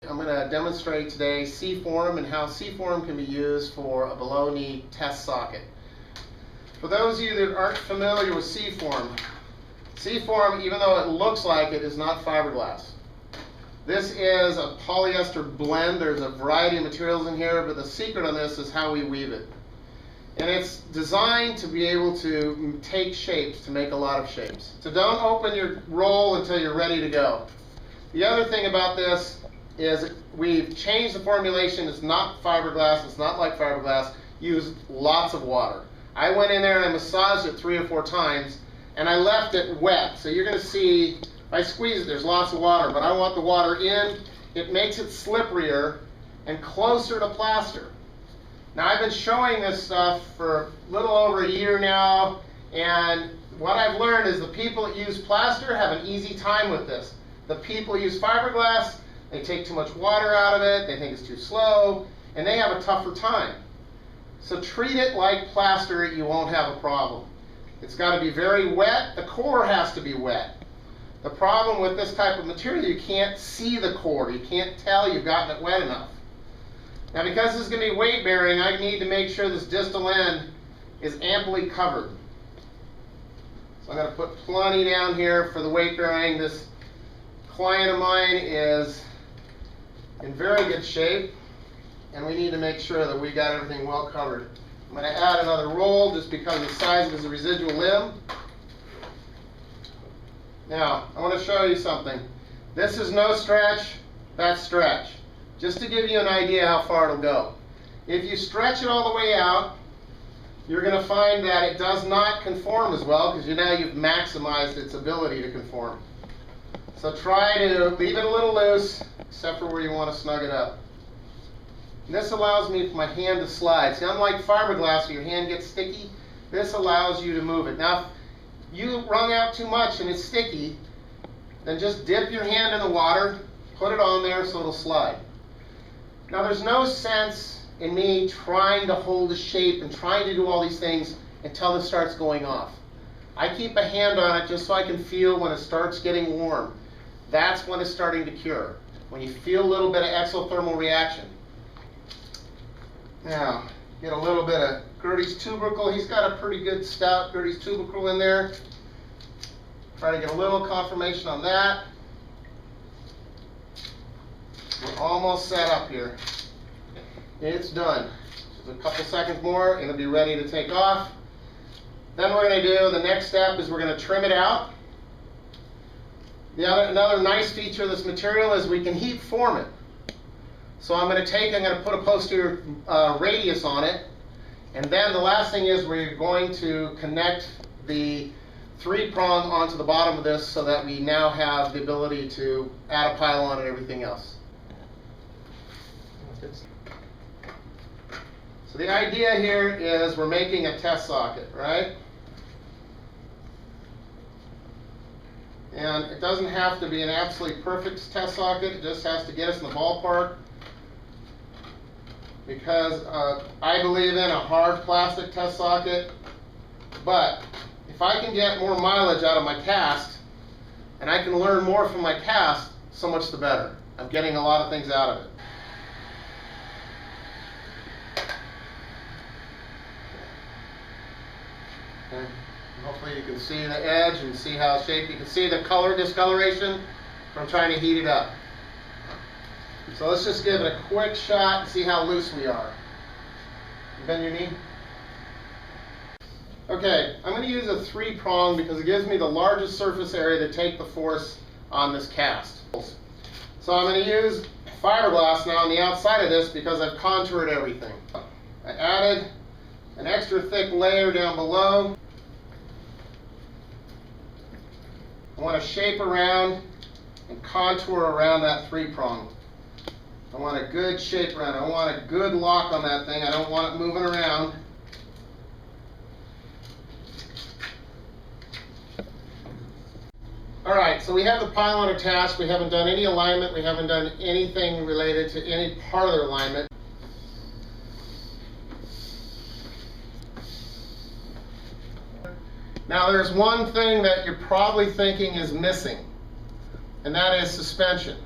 I'm going to demonstrate today C-form and how C-form can be used for a below-knee test socket. For those of you that aren't familiar with C-form, C-form, even though it looks like it, is not fiberglass. This is a polyester blend. There's a variety of materials in here, but the secret on this is how we weave it. And it's designed to be able to take shapes, to make a lot of shapes. So don't open your roll until you're ready to go. The other thing about this is we've changed the formulation. It's not fiberglass. It's not like fiberglass. Use lots of water. I went in there and I massaged it 3 or 4 times, and I left it wet. So you're going to see, if I squeeze it, there's lots of water, but I want the water in. It makes it slipperier and closer to plaster. Now, I've been showing this stuff for a little over a year now, and what I've learned is the people that use plaster have an easy time with this. The people who use fiberglass, they take too much water out of it, they think it's too slow, and they have a tougher time. So treat it like plaster, you won't have a problem. It's got to be very wet. The core has to be wet. The problem with this type of material, you can't see the core. You can't tell you've gotten it wet enough. Now, because this is going to be weight bearing, I need to make sure this distal end is amply covered. So I'm going to put plenty down here for the weight bearing. This client of mine is in very good shape, and we need to make sure that we got everything well covered. I'm going to add another roll just because of the size of his residual limb. Now, I want to show you something. This is no stretch, that's stretch. Just to give you an idea how far it'll go. If you stretch it all the way out, you're going to find that it does not conform as well, because now you've maximized its ability to conform. So try to leave it a little loose, except for where you want to snug it up. And this allows me for my hand to slide. See, unlike fiberglass where your hand gets sticky, this allows you to move it. Now, if you wrung out too much and it's sticky, then just dip your hand in the water, put it on there so it'll slide. Now, there's no sense in me trying to hold the shape and trying to do all these things until this starts going off. I keep a hand on it just so I can feel when it starts getting warm. That's when it's starting to cure, when you feel a little bit of exothermal reaction. Now, get a little bit of Gertie's tubercle. He's got a pretty good stout Gertie's tubercle in there. Try to get a little confirmation on that. We're almost set up here. It's done. Just a couple seconds more and it'll be ready to take off. Then we're going to do, the next step is we're going to trim it out. Another nice feature of this material is we can heat form it. So I'm going to put a posterior radius on it. And then the last thing is we're going to connect the 3-prong onto the bottom of this so that we now have the ability to add a pylon and everything else. So the idea here is we're making a test socket, right? And it doesn't have to be an absolutely perfect test socket. It just has to get us in the ballpark. Because I believe in a hard plastic test socket. But if I can get more mileage out of my cast, and I can learn more from my cast, so much the better. I'm getting a lot of things out of it. Okay. Hopefully you can see the edge and see how it's shaped. You can see the color discoloration from trying to heat it up. So let's just give it a quick shot and see how loose we are. You bend your knee? Okay, I'm going to use a 3-prong because it gives me the largest surface area to take the force on this cast. So I'm going to use fiberglass now on the outside of this because I've contoured everything. I added an extra thick layer down below. I want to shape around and contour around that 3-prong. I want a good shape around it. I want a good lock on that thing. I don't want it moving around. All right, so we have the pylon attached. We haven't done any alignment. We haven't done anything related to any part of the alignment. Now, there's one thing that you're probably thinking is missing, and that is suspension.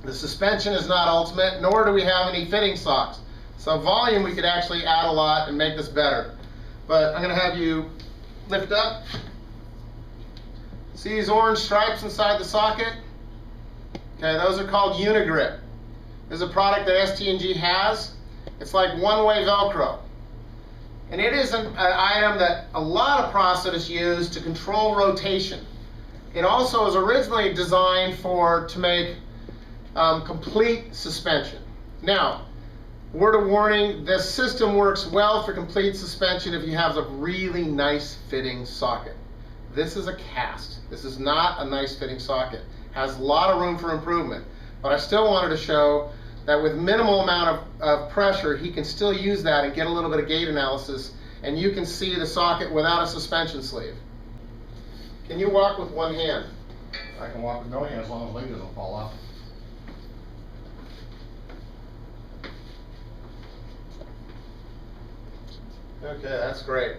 The suspension is not ultimate, nor do we have any fitting socks. So volume, we could actually add a lot and make this better. But I'm going to have you lift up. See these orange stripes inside the socket? Okay, those are called UNI GRIP. This is a product that ST&G has. It's like one-way Velcro. And it is an item that a lot of processors use to control rotation. It also is originally designed to make complete suspension. Now, word of warning, this system works well for complete suspension if you have a really nice fitting socket. This is a cast. This is not a nice fitting socket. Has a lot of room for improvement. But I still wanted to show that with minimal amount of pressure, he can still use that and get a little bit of gate analysis, and you can see the socket without a suspension sleeve. Can you walk with one hand? I can walk with no hand as long as the leg doesn't fall off. Okay, that's great.